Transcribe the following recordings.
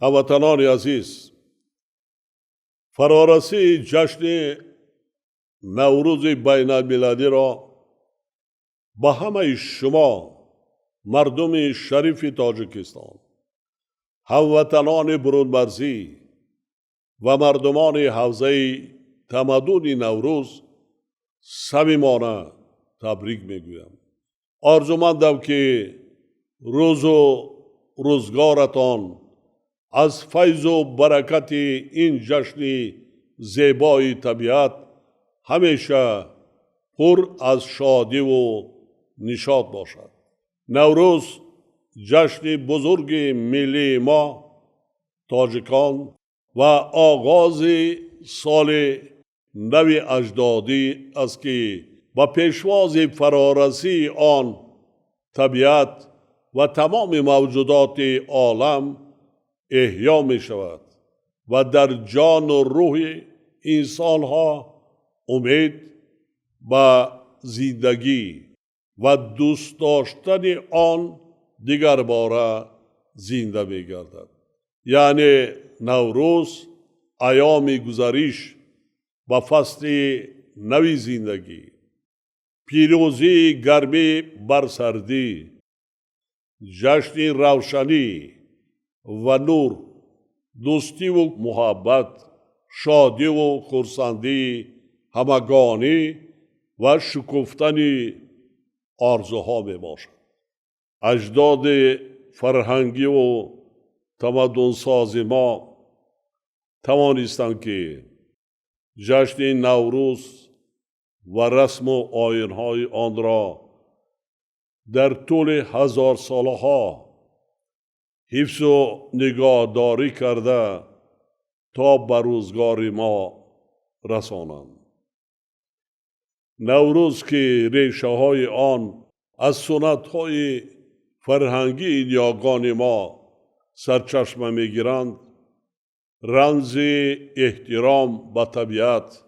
هموطنان عزیز، فرارسی جشن نوروز بین المللی را به همه شما مردم شریف تاجیکستان، هموطنان برون مرزی و مردمان حوزه تمدن نوروز صمیمانه تبریک میگویم. آرزومندم که روز و روزگارتان از فیض و برکت این جشن زیبای طبیعت همیشه پر از شادی و نشاط باشد. نوروز جشن بزرگ ملی ما تاجیکان و آغاز سال نو اجدادی است که با پیشواز فرارسی آن طبیعت و تمام موجودات عالم احیا می شود و در جان و روح انسان ها امید به زندگی و دوست داشتن آن دیگر باره زنده می گردد. یعنی نوروز ایام گذریش و فصل نوی زندگی، پیروزی گرمی بر سردی، جشن روشنی و نور، دوستی و محبت، شادی و خرسندی همگانی و شکفتن آرزوها می باشد. اجداد فرهنگی و تمدن ساز ما توانستند که جشن نوروز و رسم و آیین‌های آن را در طول هزار سالها حفظ و نگهداری کرده تا به روزگار ما رسانند. نوروز که ریشه های آن از سنت های فرهنگی نیاگان ما سرچشمه می گیرند، رمز احترام به طبیعت،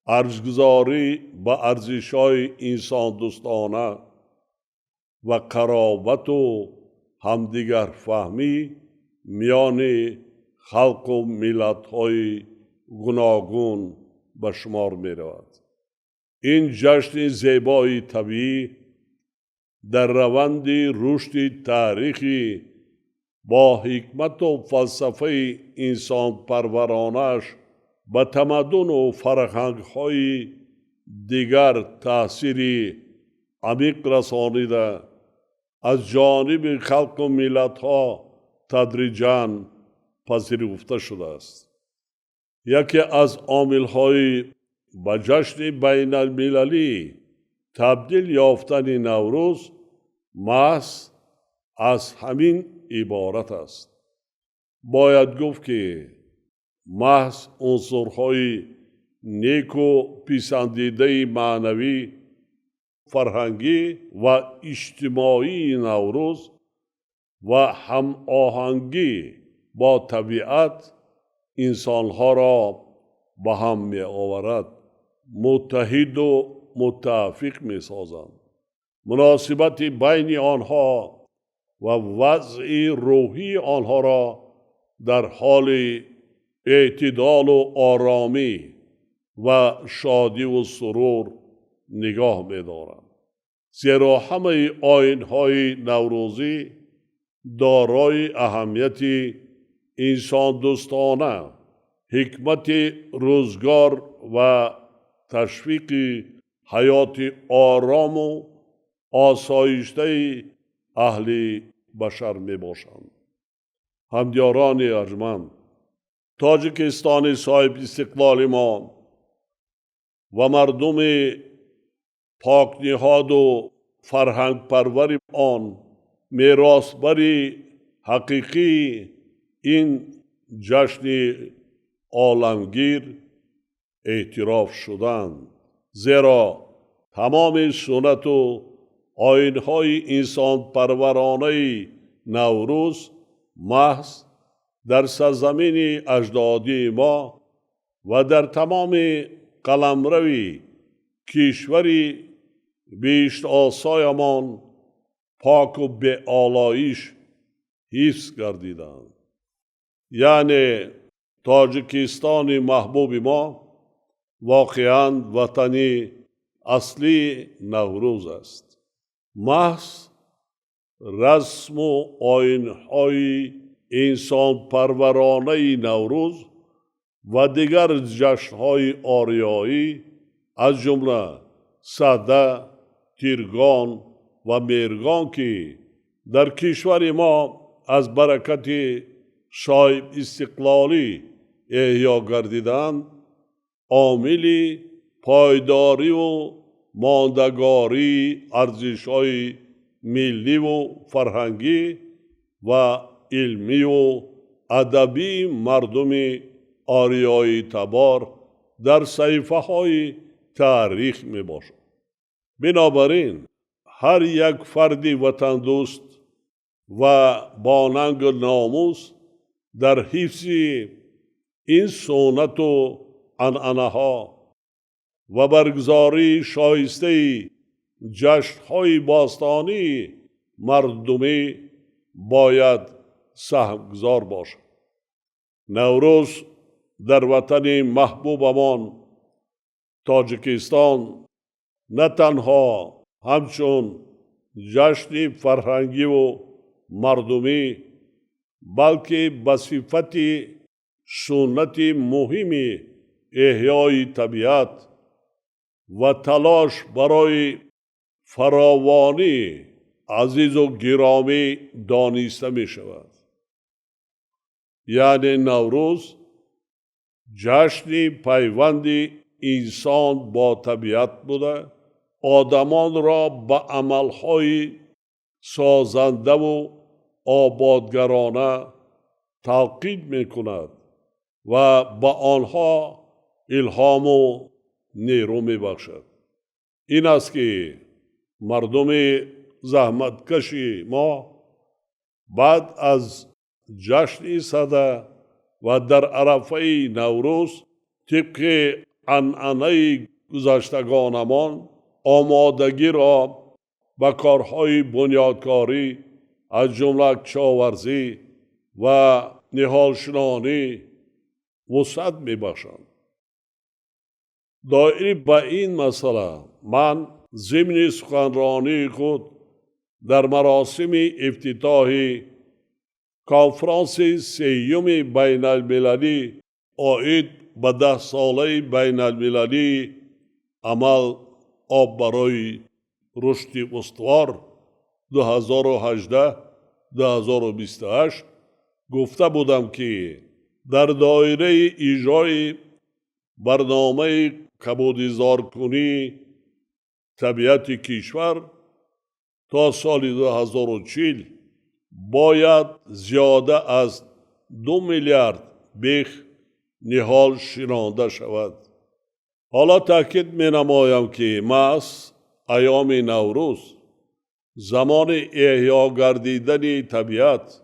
ارزشگذاری به ارزش های انسان دوستانه و قرابت و همدیگر فهمی میان خلق و ملت های گوناگون به شمار می رود. این جشن زیبای طبیعی در روند رشد تاریخی با حکمت و فلسفه انسان پرورانش به تمدن و فرهنگ های دیگر تأثیر عمیق رسانیده از جانب خلق و ملت ها تدریجاً پذیرفته شده است. یکی از عامل های به جشن بین المللی تبدیل یافتن نوروز محض از همین عبارت است. باید گفت که محض عنصرهای نیک و پسندیده معنوی، فرهنگی و اجتماعی نوروز و هم آهنگی با طبیعت انسانها را به هم می آورد، متحد و متفق می سازند. مناسبت بین آنها و وضع روحی آنها را در حال اعتدال و آرامی و شادی و سرور نگاه می دارند. زیرا همه آیین‌های نوروزی دارای اهمیت انسان دوستانه، حکمت روزگار و تشویق حیات آرام و آسایشته اهل بشر می باشند. همدیاران ارجمند، تاجیکستان صاحب استقلال ما و مردم پاک نهاد و فرهنگ پرور آن میراثبر حقیقی این جشن عالمگیر اعتراف شدند. زیرا تمام سنت و آیین‌های انسان پرورانه نوروز محض در سرزمین اجدادی ما و در تمام قلمروی کشوری بیشت آسایمان پاک و به آلایش حفظ گردیدند. یعنی تاجیکستان محبوب ما واقعاً وطنی اصلی نوروز است. محض رسم و آیین‌های انسان پرورانه نوروز و دیگر جشن‌های آریایی از جمله سده، تیرگان و میرگان که در کشور ما از برکت شایب استقلالی احیا گردیدند، عامل پایداری و ماندگاری ارزش‌های ملی و فرهنگی و علمی و ادبی مردم آریایی تبار در صحیفه های تاریخ می باشد. بنابراین هر یک فردی وطن دوست و با ننگ و ناموس در حفظ این سنت و عنعنه ها و برگزاری شایسته جشن‌های باستانی مردمی باید سهمگزار باشد. نوروز در وطن محبوبمان تاجیکستان نه تنها همچون جشن فرهنگی و مردمی بلکه به صفت سنت مهم احیای طبیعت و تلاش برای فراوانی عزیز و گرامی دانسته می شود. یعنی نوروز جشن پیوند انسان با طبیعت بوده، آدمان را به عملهای سازنده و آبادگرانه تلقین می کند و به آنها الهام و نیرو می بخشد. این است که مردم زحمتکشی ما بعد از جشن سده و در عرفه نوروز طبق عنعنه گذشتگانمان آمادگی را به کارهای بنیادکاری از جمله کشاورزی و نهالشنانی وسعت می‌بخشند. دایر به این مسئله من ضمن سخنرانی خود در مراسم افتتاح کنفرانس سیوم بین المللی عاید به 10 ساله بین المللی عمل آب برای رشد استوار 2018-2028 گفته بودم که در دایره اجرای برنامه کمودیزارکنی طبیعت کشور تا سال 2040 باید زیاده از 2 میلیارد بیخ نهال شنانده شود. حالا تاکید می نمایم که محض ایام نوروز زمان احیا گردیدن طبیعت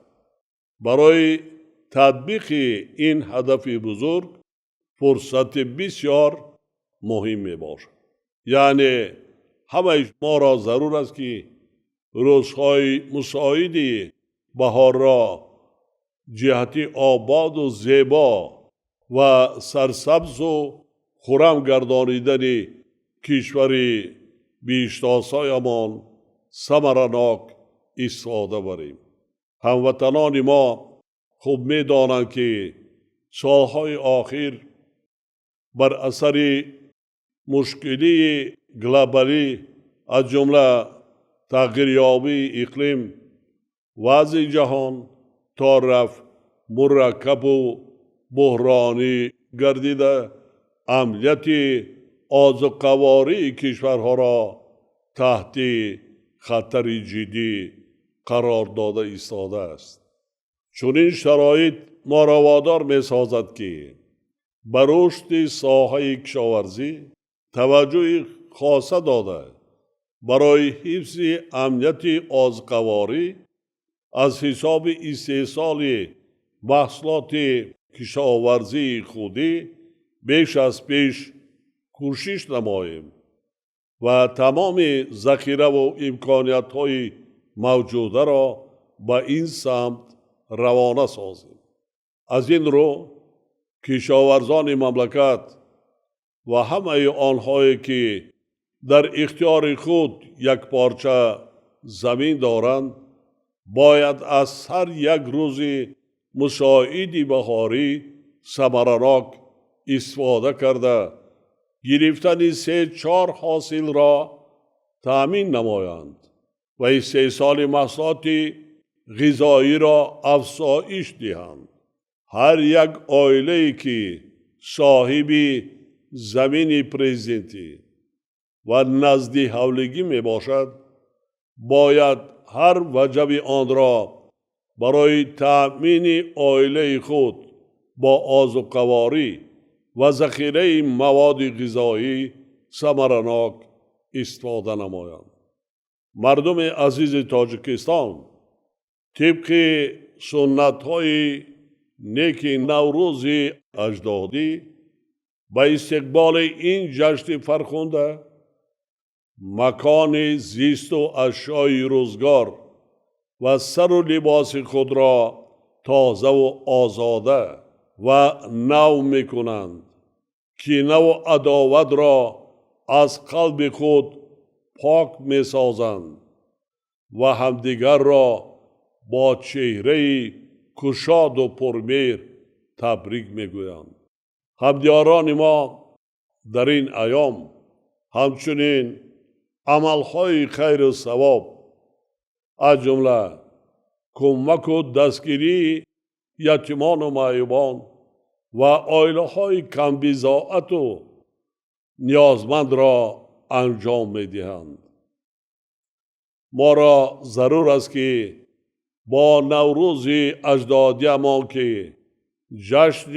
برای تطبیق این هدف بزرگ فرصت بسیار مهم می باشد. یعنی همه ما را ضرور است که روزهای مساعد بهار را جهت آباد و زیبا و سرسبز و خرم گردانیدن کشور بیشتاسایمان ثمرناک استفاده بریم. هموطنان ما خوب می دانند که سالهای آخر بر اثر مشکلی گلوبالی از جمله تغییریابی اقلیم وضع جهان تا رفت مرکب و بحرانی گردیده امنیت آذوقواری کشورها را تحت خطر جدی قرار داده ایستاده است. چون این شرایط ما را وادار می سازد که به رشد ساحه کشاورزی توجه خاصه داده برای حفظ امنیت آذوقواری از حساب استحصال محصولات کشاورزی خودی بیش از پیش کوشش نماییم و تمام ذخیره و امکانیت‌های موجوده را به این سمت روانه سازیم. از این رو کشاورزان مملکت و همه آنهایی که در اختیار خود یک پارچه زمین دارند باید از هر یک روز مساعد بهاری ثمرناک استفاده کرده گرفتن 3-4 حاصل را تأمین نمایند و استحصال محصولات غذایی را افزایش دهند. هر یک عائله‌ای که صاحب زمین پرزنتی و نزد حولگی می باشد باید هر وجب آن را برای تأمین عائله خود با آذوقه‌واری و ذخیره مواد غذایی ثمرناک استفاده نمایند. مردم عزیز تاجیکستان طبق سنت های نیک نوروز اجدادی به استقبال این جشن فرخنده مکان زیست و اشیای روزگار و سر و لباس خود را تازه و آزاده و نو می کنند که نو عداوت را از قلب خود پاک می سازند و همدیگر را با چهره کشاد و پرمیر تبریک می گویند. همدیاران ما در این ایام همچنین عملهای خیر و ثواب از جمله کمک و دستگیری یتیمان و معیوبان و عائله های کم بضاعت و نیازمند را انجام می دهند. ما را ضرور است که با نوروز اجدادی ما که جشن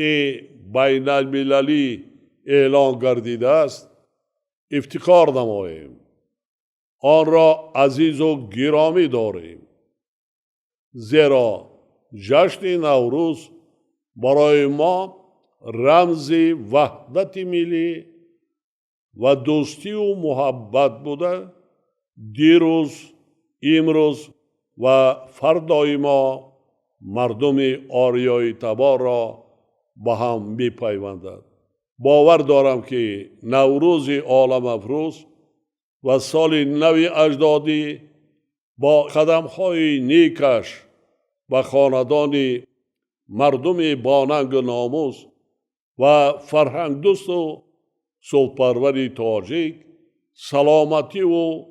بین المللی اعلان گردیده است افتخار نماییم. آن را عزیز و گرامی داریم، زیرا جشن نوروز برای ما رمز وحدت ملی و دوستی و محبت بوده. دیروز، امروز و فردای ما مردم آریای تبار را به هم می پیوندد. باور دارم که نوروز عالم افروز و سال نو اجدادی با قدم‌های نیکش و خاندان مردم باننگ و ناموس و فرهنگ دوست و سوپروری تاجیک سلامتی و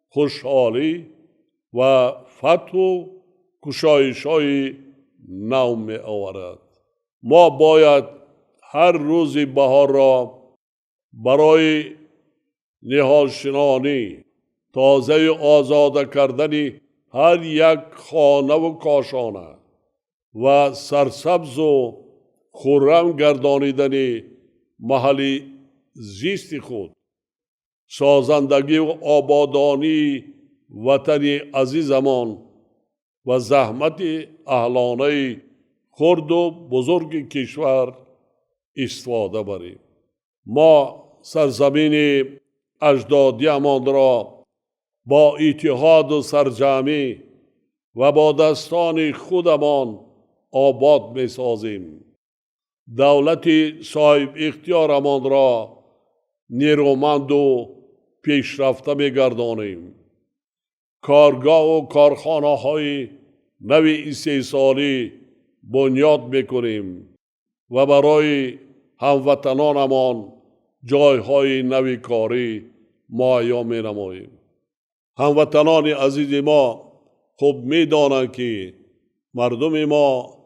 خوشحالی و فتح و گشایش‌های نو می آورد. ما باید هر روز بهار را برای نهالشنانی تازه آزاده کردن هر یک خانه و کاشانه و سرسبز و خرم گردانیدن محل زیست خود، سازندگی و آبادانی وطن عزیزمان و زحمت اهلانه خرد و بزرگ کشور استفاده بریم. ما سرزمین اجدادیمان را با اتحاد و سرجمی و با دستان خودمان آباد می سازیم. دولت صاحب اختیارمان را نیرومند و پیشرفته می گردانیم. کارگاه و کارخانه های نوی استحصالی بنیاد می کنیم و برای هموطنانمان جایهای نوی کاری مهیا می نماییم. هموطنان عزیز ما خوب می دانند که مردم ما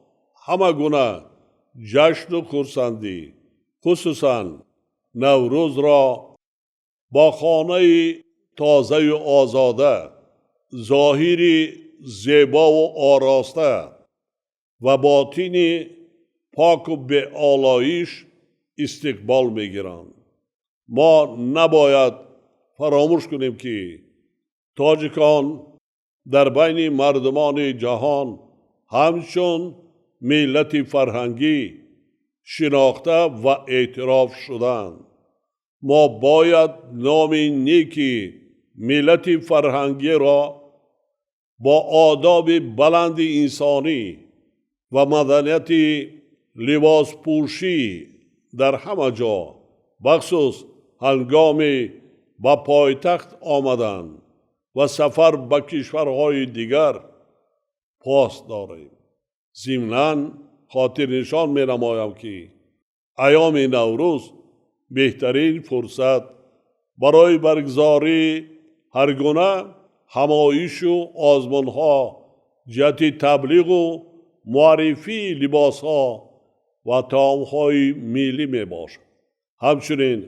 همه گونه جشن و خرسندی خصوصا نوروز را با خانه تازه و آزاده، ظاهری زیبا و آراسته و باطنی پاک و به آلایش استقبال می گیرند. ما نباید فراموش کنیم که تاجیکان در بین مردمان جهان همچون ملت فرهنگی شناخته و اعتراف شدند. ما باید نام نیکی ملت فرهنگی را با آداب بلند انسانی و مدنیت لباس پوشی در همه جا بخصوص هنگام به پایتخت آمدن و سفر به کشورهای دیگر پاس داریم. ضمناً خاطر نشان می نمایم که ایام نوروز بهترین فرصت برای برگزاری هر گونه همایش و آزمون‌ها جهت تبلیغ و معرفی لباس‌ها و طعام‌های ملی می باشد. همچنین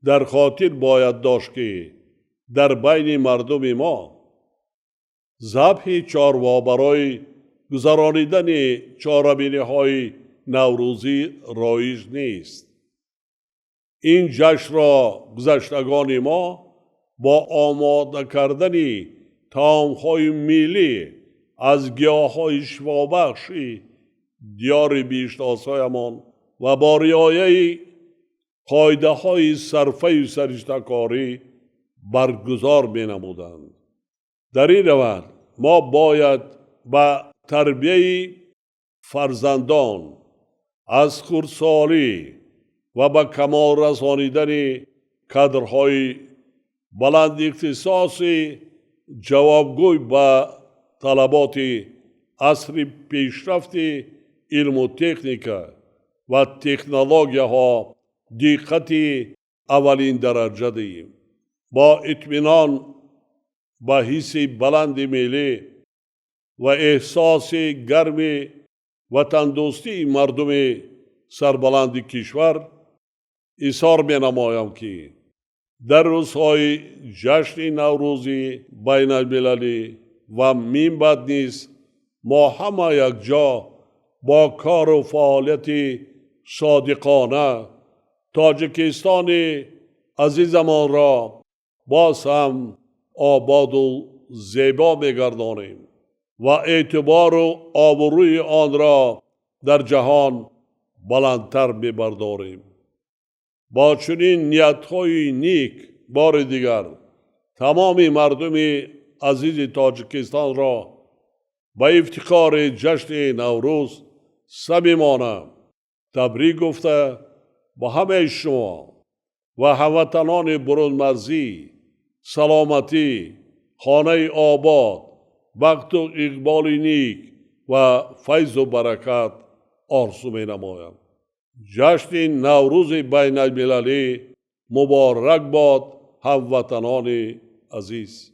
در خاطر باید داشت که در بین مردم ما ذبح چاروا برای گذراندن چهارمینه‌های نوروزی رایج نیست. این جشن را گذشتگان ما با آماده کردن طعام‌های ملی از گیاه‌های شفابخش دیار بیشناسایمان و با رعایت قاعده‌های صرفه و سرشته‌کاری برگزار می‌نمودند. در این روند ما باید به تربیت فرزندان از خردسالی و به کمال رسانیدن کادرهای بلند اختصاص جوابگوی به طلبات عصر پیشرفت علم و تکنیک و تکنولوژی ها دقت اولین درجه دهیم. با اطمینان به حس بلند ملی و احساس گرم و تندرستی مردم سربلند کشور اظهار می نمایم که در روزهای جشن نوروزی بین المللی و من بعد نیز ما همه یک جا با کار و فعالیت صادقانه تاجیکستان عزیزمان را باز هم آباد و زیبا می‌گردانیم و اعتبار و آبروی آن را در جهان بلندتر می‌برداریم. با چنین نیت‌های نیک بار دیگر تمام مردم عزیز تاجیکستان را به افتخار جشن نوروز صمیمانه تبریک گفته به همه شما و هموطنان برون مرزی سلامتی، خانه آباد، بخت و اقبال نیک و فیض و برکت آرزو می نمایم. جشن نوروز بین المللی مبارک باد هموطنان عزیز.